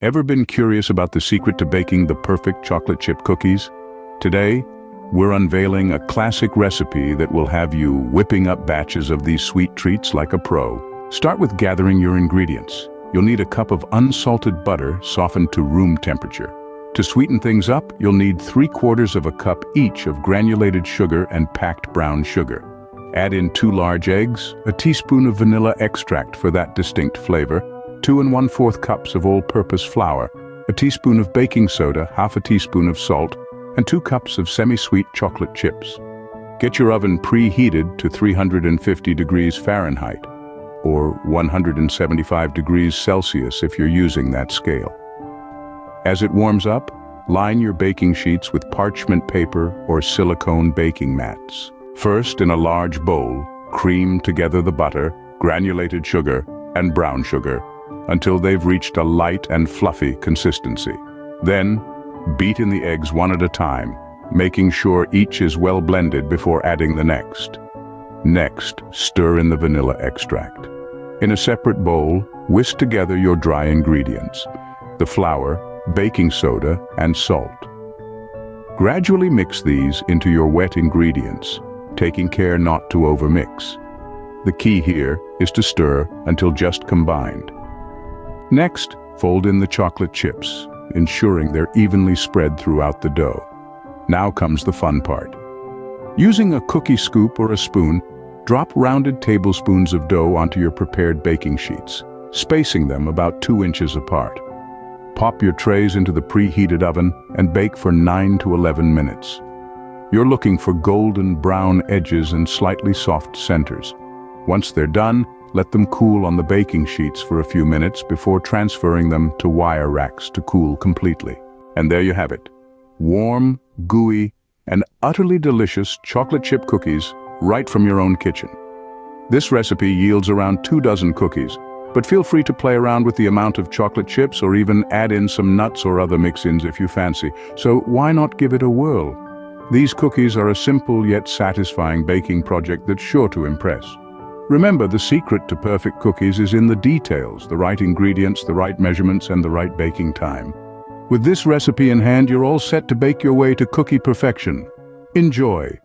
Ever been curious about the secret to baking the perfect chocolate chip cookies? Today, we're unveiling a classic recipe that will have you whipping up batches of these sweet treats like a pro. Start with gathering your ingredients. You'll need a cup of unsalted butter softened to room temperature. To sweeten things up, you'll need 3/4 of a cup each of granulated sugar and packed brown sugar. Add in 2 large eggs, a teaspoon of vanilla extract for that distinct flavor, 2 1/4 cups of all-purpose flour, a teaspoon of baking soda, half a teaspoon of salt, and 2 cups of semi-sweet chocolate chips. Get your oven preheated to 350 degrees Fahrenheit, or 175 degrees Celsius if you're using that scale. As it warms up, line your baking sheets with parchment paper or silicone baking mats. First, in a large bowl, cream together the butter, granulated sugar, and brown sugar until they've reached a light and fluffy consistency. Then, beat in the eggs one at a time, making sure each is well blended before adding the next. Next, stir in the vanilla extract. In a separate bowl, whisk together your dry ingredients, the flour, baking soda, and salt. Gradually mix these into your wet ingredients, taking care not to overmix. The key here is to stir until just combined. Next, fold in the chocolate chips, ensuring they're evenly spread throughout the dough. Now comes the fun part. Using a cookie scoop or a spoon, drop rounded tablespoons of dough onto your prepared baking sheets, spacing them about 2 inches apart. Pop your trays into the preheated oven and bake for 9 to 11 minutes. You're looking for golden brown edges and slightly soft centers. Once they're done, let them cool on the baking sheets for a few minutes before transferring them to wire racks to cool completely. And there you have it. Warm, gooey, and utterly delicious chocolate chip cookies right from your own kitchen. This recipe yields around 2 dozen cookies, but feel free to play around with the amount of chocolate chips or even add in some nuts or other mix-ins if you fancy. So why not give it a whirl? These cookies are a simple yet satisfying baking project that's sure to impress. Remember, the secret to perfect cookies is in the details, the right ingredients, the right measurements, and the right baking time. With this recipe in hand, you're all set to bake your way to cookie perfection. Enjoy!